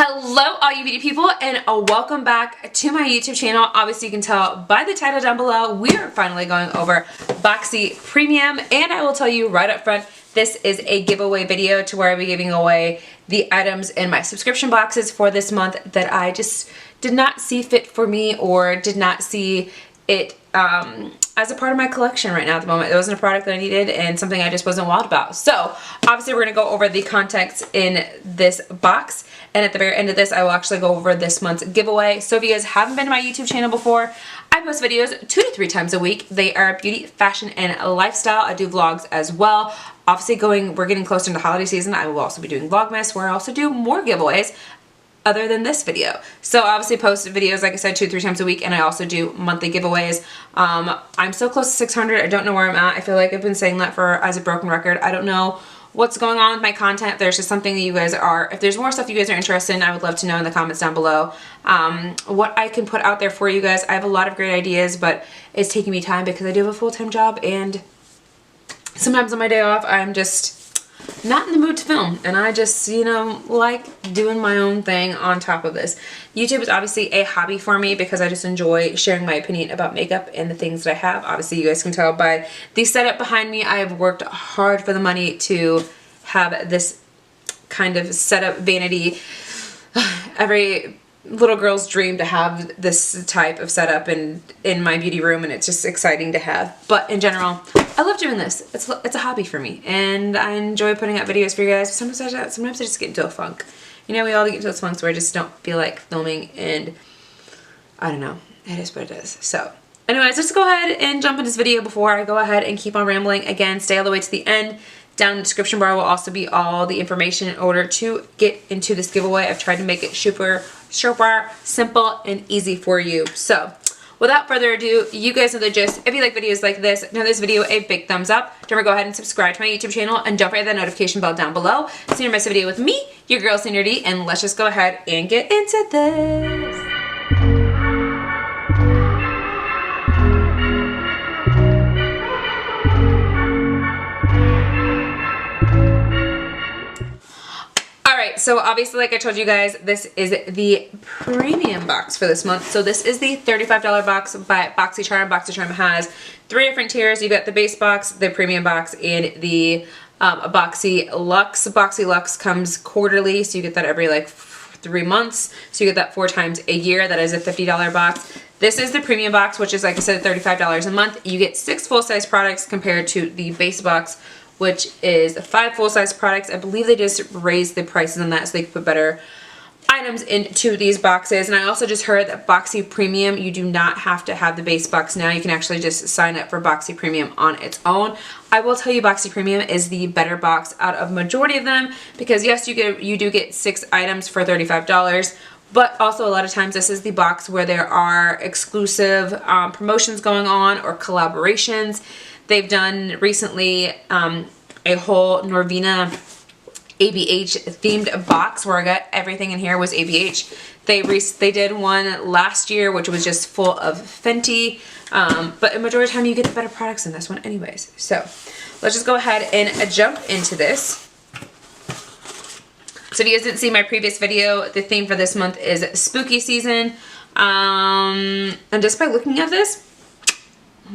Hello all you beauty people, and welcome back to my YouTube channel. Obviously you can tell by the title down below, we are finally going over Boxy Premium, and I will tell you right up front, this is a giveaway video to where I'll be giving away the items in my subscription boxes for this month that I just did not see fit for me or did not see it as a part of my collection right now at the moment. It wasn't a product that I needed and something I just wasn't wild about. So obviously we're going to go over the contents in this box, and at the very end of this I will actually go over this month's giveaway. So if you guys haven't been to my YouTube channel before, I post videos 2 to 3 times a week. They are beauty, fashion, and lifestyle. I do vlogs as well. Obviously we're getting closer into holiday season. I will also be doing Vlogmas where I also do more giveaways other than this video. So I obviously post videos, like I said, 2 to 3 times a week, and I also do monthly giveaways. I'm so close to 600. I don't know where I'm at. I feel like I've been saying that as a broken record. I don't know what's going on with my content. If there's just something that you guys if there's more stuff you guys are interested in, I would love to know in the comments down below what I can put out there for you guys. I have a lot of great ideas, but it's taking me time because I do have a full-time job, and sometimes on my day off I'm just not in the mood to film, and I just, you know, like doing my own thing on top of this. YouTube is obviously a hobby for me because I just enjoy sharing my opinion about makeup and the things that I have. Obviously you guys can tell by the setup behind me, I have worked hard for the money to have this kind of setup vanity. Every little girl's dream to have this type of setup in my beauty room, and it's just exciting to have. But in general, I love doing this. It's a hobby for me, and I enjoy putting out videos for you guys. Sometimes I just get into a funk. You know, we all get into those funks where I just don't feel like filming, and I don't know. It is what it is. So anyways, let's go ahead and jump into this video before I go ahead and keep on rambling. Again, stay all the way to the end. Down in the description bar will also be all the information in order to get into this giveaway. I've tried to make it super simple and easy for you. So without further ado, you guys know the gist. If you like videos like this, give this video a big thumbs up. Don't forget to go ahead and subscribe to my YouTube channel, and don't forget that notification bell down below so you never miss a video with me, your girl Sandra D, and let's just go ahead and get into this. So obviously, like I told you guys, this is the premium box for this month. So this is the $35 box by BoxyCharm. BoxyCharm has 3 different tiers. You got the base box, the premium box, and the Boxy Luxe. Boxy Luxe comes quarterly, so you get that every like 3 months. So you get that 4 times a year. That is a $50 box. This is the premium box, which is, like I said, $35 a month. You get 6 full-size products compared to the base box, which is 5 full-size products. I believe they just raised the prices on that so they could put better items into these boxes. And I also just heard that Boxy Premium, you do not have to have the base box now. You can actually just sign up for Boxy Premium on its own. I will tell you, Boxy Premium is the better box out of majority of them because yes, you do get 6 items for $35. But also a lot of times this is the box where there are exclusive promotions going on or collaborations. They've done recently a whole Norvina ABH themed box where I got everything in here was ABH. They did one last year which was just full of Fenty, but a majority of the time you get the better products in this one anyways. So let's just go ahead and jump into this. So if you guys didn't see my previous video, the theme for this month is spooky season, and just by looking at this,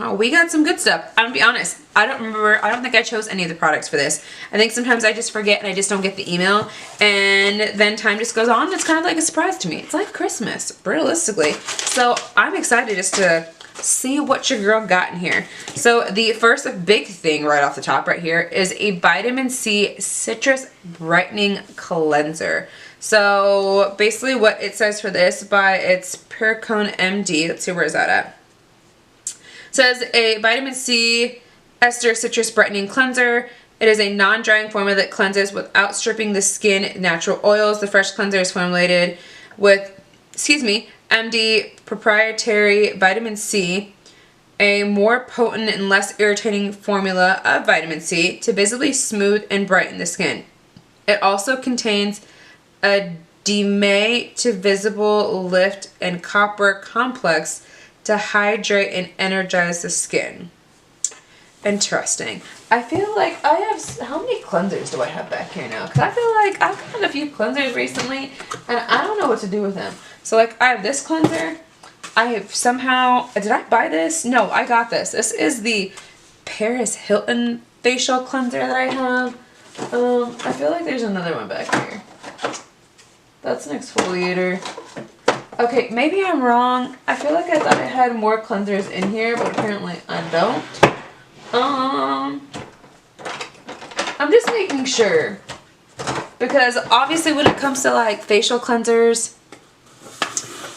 oh, we got some good stuff. I'm gonna be honest, I don't think I chose any of the products for this. I think sometimes I just forget and I just don't get the email, and then time just goes on. It's kind of like a surprise to me. It's like Christmas, realistically. So I'm excited just to see what your girl got in here. So the first big thing right off the top right here is a vitamin C citrus brightening cleanser. So basically what it says for this by its Percone MD, let's see, where is that at? Says a vitamin C ester citrus brightening cleanser. It is a non-drying formula that cleanses without stripping the skin natural oils. The fresh cleanser is formulated with, MD proprietary vitamin C, a more potent and less irritating formula of vitamin C to visibly smooth and brighten the skin. It also contains a DMA to visible lift and copper complex to hydrate and energize the skin. interesting. I feel like I have, how many cleansers do I have back here now? Because I feel like I've gotten a few cleansers recently and I don't know what to do with them. So like I have this cleanser. I have somehow, did I buy this? No, I got this. This is the Paris Hilton facial cleanser that I have. I feel like there's another one back here. That's an exfoliator. Okay, maybe I'm wrong. I feel like I thought I had more cleansers in here, but apparently I don't. I'm just making sure. Because obviously when it comes to like facial cleansers,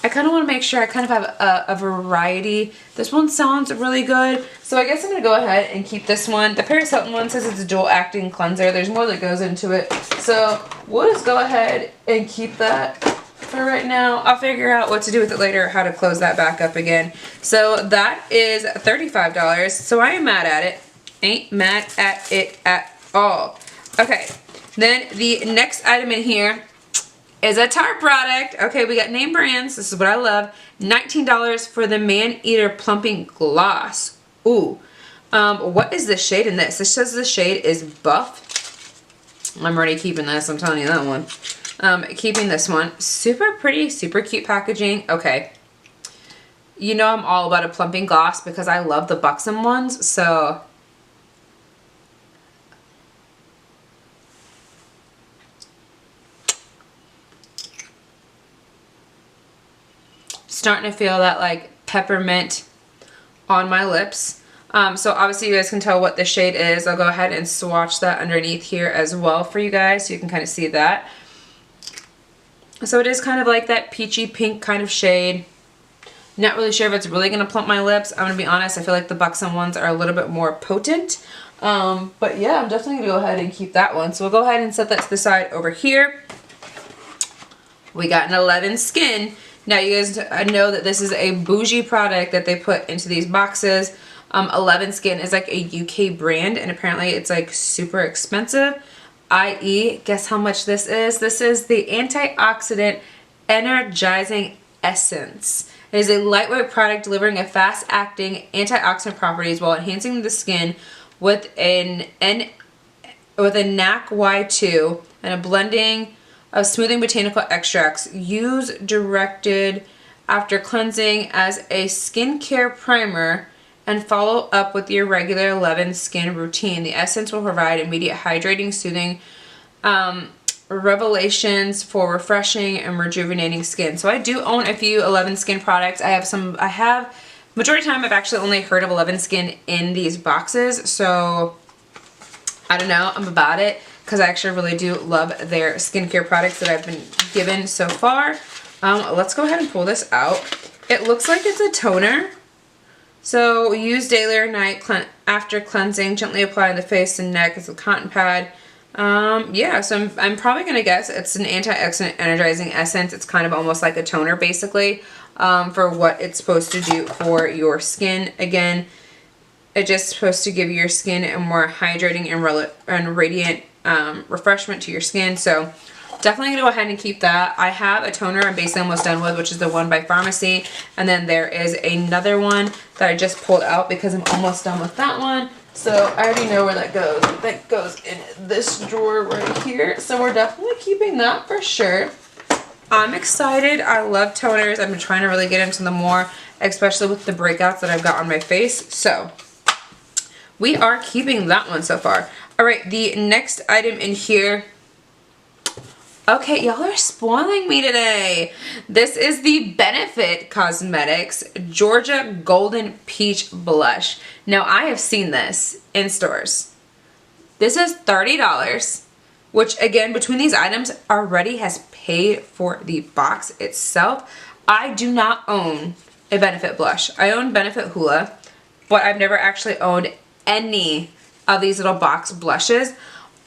I kind of want to make sure I kind of have a variety. This one sounds really good. So I guess I'm going to go ahead and keep this one. The Paris Hilton one says it's a dual acting cleanser. There's more that goes into it. So we'll just go ahead and keep that for right now. I'll figure out what to do with it later, how to close that back up again. So that is $35. So I am mad at it. Ain't mad at it at all. Okay. Then the next item in here is a Tarte product. Okay, we got name brands. This is what I love. $19 for the Man Eater Plumping Gloss. Ooh. What is the shade in this? This says the shade is Buff. I'm already keeping this. I'm telling you that one. Keeping this one. Super pretty, super cute packaging. Okay. You know I'm all about a plumping gloss because I love the buxom ones. So starting to feel that like peppermint on my lips. So obviously you guys can tell what the shade is. I'll go ahead and swatch that underneath here as well for you guys so you can kind of see that. So it is kind of like that peachy pink kind of shade. Not really sure if it's really going to plump my lips. I'm going to be honest, I feel like the buxom ones are a little bit more potent. But yeah, I'm definitely going to go ahead and keep that one. So we'll go ahead and set that to the side over here. We got an 11 Skin. Now you guys know that this is a bougie product that they put into these boxes. 11 Skin is like a UK brand and apparently it's like super expensive. I.e., guess how much this is? This is the Antioxidant Energizing Essence. It is a lightweight product delivering a fast-acting antioxidant properties while enhancing the skin with a NAC Y2 and a blending of smoothing botanical extracts. Use directed after cleansing as a skincare primer and follow up with your regular 11 Skin routine. The essence will provide immediate hydrating, soothing revelations for refreshing and rejuvenating skin. So I do own a few 11 Skin products. Majority of the time I've actually only heard of 11 Skin in these boxes. So I don't know, I'm about it because I actually really do love their skincare products that I've been given so far. Let's go ahead and pull this out. It looks like it's a toner. So use daily or night after cleansing. Gently apply on the face and neck as a cotton pad. Yeah, so I'm probably going to guess it's an antioxidant energizing essence. It's kind of almost like a toner basically for what it's supposed to do for your skin. Again, it's just supposed to give your skin a more hydrating and radiant refreshment to your skin. So definitely gonna go ahead and keep that. I have a toner I'm basically almost done with, which is the one by Pharmacy. And then there is another one that I just pulled out because I'm almost done with that one. So I already know where that goes. That goes in this drawer right here. So we're definitely keeping that for sure. I'm excited. I love toners. I've been trying to really get into them more, especially with the breakouts that I've got on my face. So we are keeping that one so far. All right, the next item in here. Okay, y'all are spoiling me today. This is the Benefit Cosmetics Georgia Golden Peach Blush. Now, I have seen this in stores. This is $30, which again, between these items, already has paid for the box itself. I do not own a Benefit blush. I own Benefit Hoola, but I've never actually owned any of these little box blushes.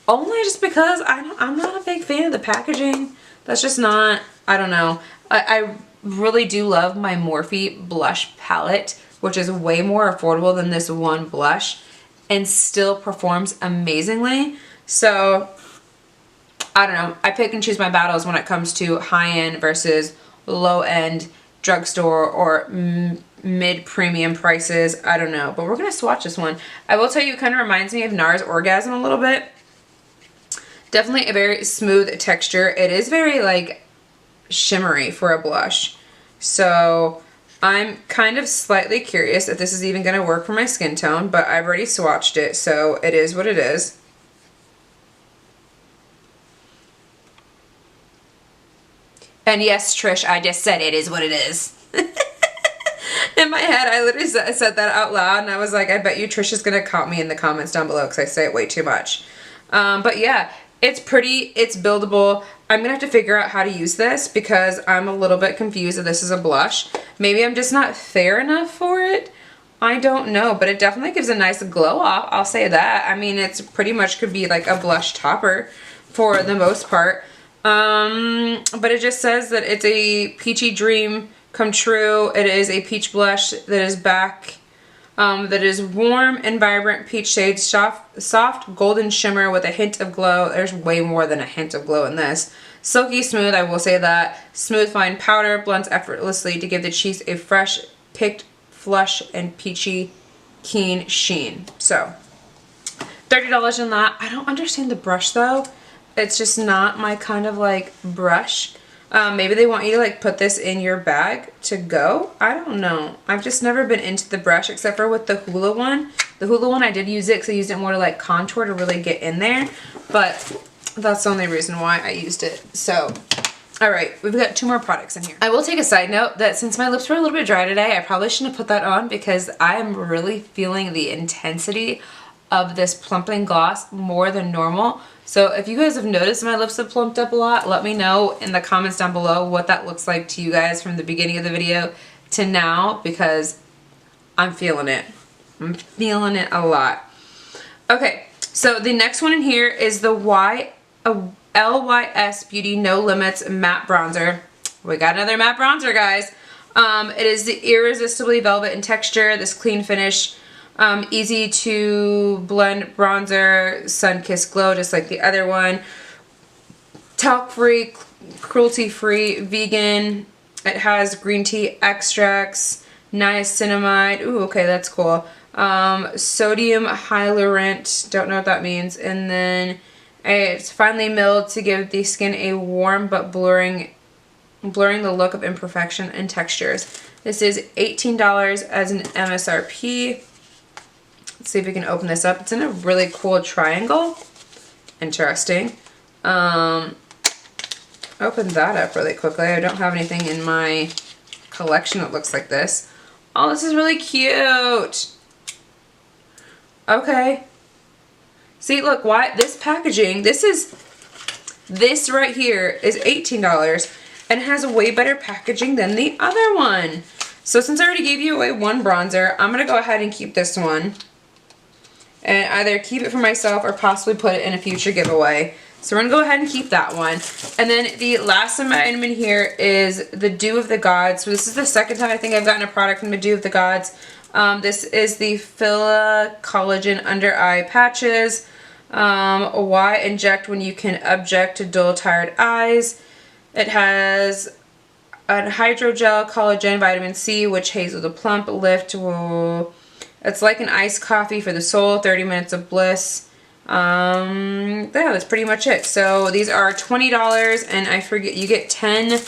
Only just because I'm not a big fan of the packaging. That's just not, I don't know. I really do love my Morphe blush palette, which is way more affordable than this one blush and still performs amazingly. So, I don't know. I pick and choose my battles when it comes to high-end versus low-end drugstore or mid-premium prices. I don't know, but we're gonna swatch this one. I will tell you, it kind of reminds me of NARS Orgasm a little bit. Definitely a very smooth texture. It is very like shimmery for a blush. So I'm kind of slightly curious if this is even gonna work for my skin tone, but I've already swatched it, so it is what it is. And yes, Trish, I just said it is what it is. In my head, I literally said that out loud, and I was like, I bet you Trish is going to caught me in the comments down below because I say it way too much. But yeah, it's pretty, it's buildable. I'm going to have to figure out how to use this because I'm a little bit confused if this is a blush. Maybe I'm just not fair enough for it. I don't know, but it definitely gives a nice glow off. I'll say that. I mean, it's pretty much could be like a blush topper for the most part. But it just says that it's a peachy dream come true. It is a peach blush that is back, that is warm and vibrant peach shade, soft golden shimmer with a hint of glow. There's way more than a hint of glow in this. Silky smooth, I will say that. Smooth fine powder blends effortlessly to give the cheeks a fresh, picked, flush, and peachy, keen sheen. So, $30 on that. I don't understand the brush though. It's just not my kind of like brush. Maybe they want you to like put this in your bag to go. I don't know. I've just never been into the brush except for with the Hula one. The Hula one I did use it because I used it more to like contour to really get in there. But that's the only reason why I used it. So, alright, we've got 2 more products in here. I will take a side note that since my lips were a little bit dry today, I probably shouldn't have put that on because I am really feeling the intensity of this plumping gloss more than normal. So if you guys have noticed my lips have plumped up a lot, let me know in the comments down below what that looks like to you guys from the beginning of the video to now because I'm feeling it. I'm feeling it a lot. Okay, so the next one in here is the LYS Beauty No Limits Matte Bronzer. We got another matte bronzer, guys. It is the irresistibly velvet in texture, this clean finish. Easy to blend bronzer, sun-kissed glow just like the other one. Talc-free, cruelty-free, vegan. It has green tea extracts, niacinamide. Ooh, okay, that's cool. Sodium hyaluronic, don't know what that means. And then it's finely milled to give the skin a warm but blurring the look of imperfection and textures. This is $18 as an MSRP. Let's see if we can open this up. It's in a really cool triangle. Interesting. Open that up really quickly. I don't have anything in my collection that looks like this. Oh, this is really cute. Okay. See, look, why this packaging, this right here is $18 and has a way better packaging than the other one. So since I already gave you away one bronzer, I'm going to go ahead and keep this one. And either keep it for myself or possibly put it in a future giveaway. So we're going to go ahead and keep that one. And then the last item in here is the Dew of the Gods. So this is the second time I think I've gotten a product from the Dew of the Gods. This is the Fila Collagen Under Eye Patches. Why inject when you can object to dull, tired eyes? It has a hydrogel, collagen, vitamin C, which hazel the plump, lift, it's like an iced coffee for the soul, 30 minutes of bliss. Yeah, that's pretty much it. So these are $20 and I forget, you get 10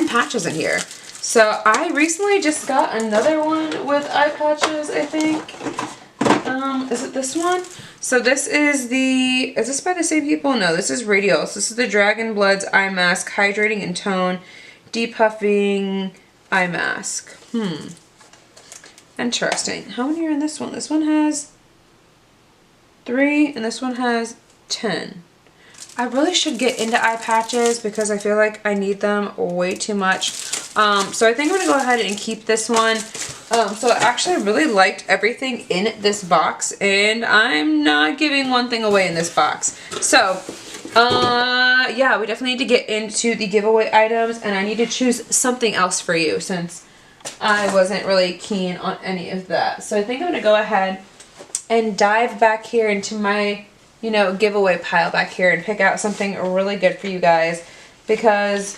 patches in here. So I recently just got another one with eye patches, I think. Is it this one? So this is is this by the same people? No, this is Radial. So this is the Dragon Bloods Eye Mask, Hydrating and Tone, Depuffing Eye Mask. Interesting. How many are in this one? This one has 3 and this one has 10. I really should get into eye patches because I feel like I need them way too much. So I think I'm going to go ahead and keep this one. So actually I really liked everything in this box and I'm not giving one thing away in this box. So yeah, we definitely need to get into the giveaway items and I need to choose something else for you since I wasn't really keen on any of that. So I think I'm going to go ahead and dive back here into my, giveaway pile back here and pick out something really good for you guys because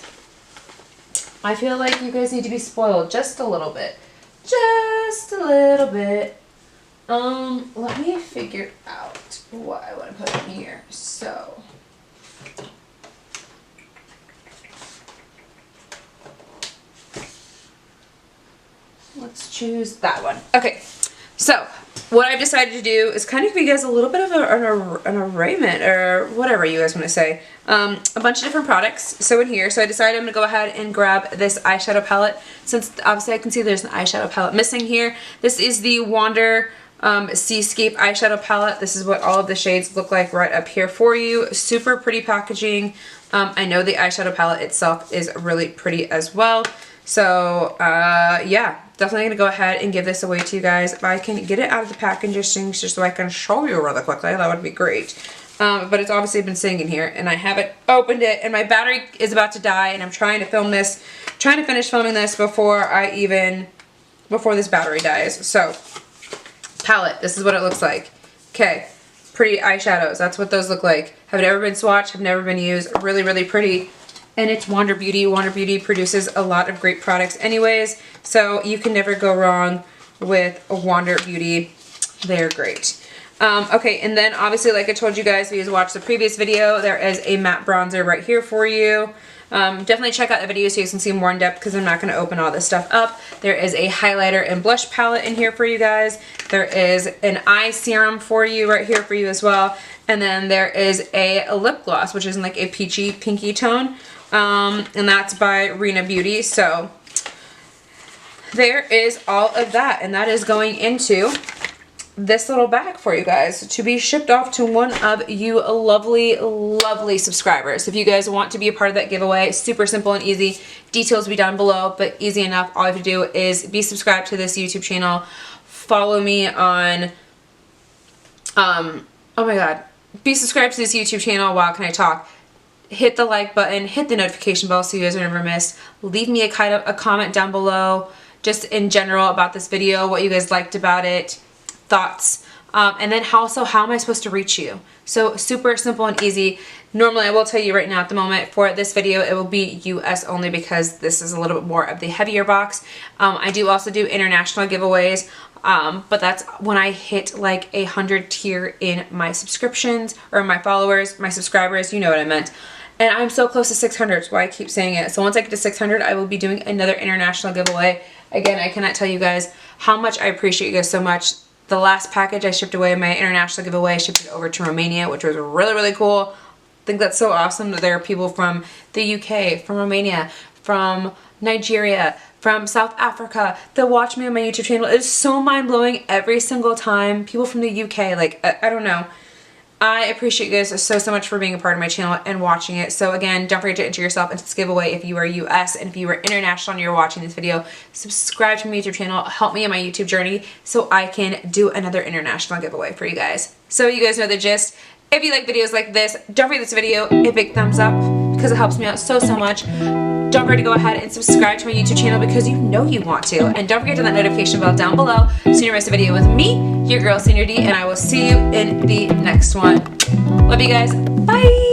I feel like you guys need to be spoiled just a little bit. Just a little bit. Let me figure out what I want to put in here. So, let's choose that one. Okay, so what I've decided to do is kind of give you guys a little bit of an arraignment, or whatever you guys want to say. A bunch of different products. So in here, so I decided I'm going to go ahead and grab this eyeshadow palette. Since obviously I can see there's an eyeshadow palette missing here. This is the Wander Seascape eyeshadow palette. This is what all of the shades look like right up here for you. Super pretty packaging. I know the eyeshadow palette itself is really pretty as well. So yeah, definitely gonna go ahead and give this away to you guys. If I can get it out of the packaging just so I can show you really quickly, that would be great. But it's obviously been sitting in here and I haven't opened it, and my battery is about to die, and I'm trying to finish filming this before this battery dies. So palette, this is what it looks like. Okay, pretty eyeshadows, that's what those look like. Have never been swatched, have never been used. Really, really pretty. And it's Wander Beauty. Wander Beauty produces a lot of great products anyways, so you can never go wrong with a Wander Beauty. They're great. Okay, and then obviously, like I told you guys, if you guys watched the previous video, there is a matte bronzer right here for you. Definitely check out the video so you can see more in depth, because I'm not going to open all this stuff up. There is a highlighter and blush palette in here for you guys. There is an eye serum for you right here for you as well. And then there is a lip gloss, which is in like a peachy pinky tone. And that's by Rena Beauty. So there is all of that, and that is going into this little bag for you guys to be shipped off to one of you lovely, lovely subscribers. If you guys want to be a part of that giveaway, super simple and easy. Details will be down below, but easy enough. All you have to do is be subscribed to this YouTube channel. Follow me on, oh my god, be subscribed to this YouTube channel. Wow, can I talk? Hit the like button, hit the notification bell so you guys are never missed. Leave me a comment down below, just in general about this video, what you guys liked about it, thoughts, and then also how am I supposed to reach you. So super simple and easy. Normally I will tell you right now at the moment for this video it will be US only, because this is a little bit more of the heavier box. I do also do international giveaways, but that's when I hit like 100 tier in my subscriptions, or my followers, my subscribers, you know what I meant. And I'm so close to 600, that's why I keep saying it. So once I get to 600, I will be doing another international giveaway. Again, I cannot tell you guys how much I appreciate you guys so much. The last package I shipped away, my international giveaway, I shipped it over to Romania, which was really, really cool. I think that's so awesome that there are people from the UK, from Romania, from Nigeria, from South Africa that watch me on my YouTube channel. It is so mind-blowing every single time. People from the UK, like, I don't know. I appreciate you guys so much for being a part of my channel and watching it. So again, don't forget to enter yourself into this giveaway if you are US, and if you are international and you're watching this video, subscribe to my YouTube channel, help me on my YouTube journey so I can do another international giveaway for you guys. So you guys know the gist. If you like videos like this, don't forget this video a big thumbs up, because it helps me out so much. Don't forget to go ahead and subscribe to my YouTube channel, because you know you want to. And don't forget to hit that notification bell down below so you never miss a video with me, your girl Sandra D, and I will see you in the next one. Love you guys. Bye!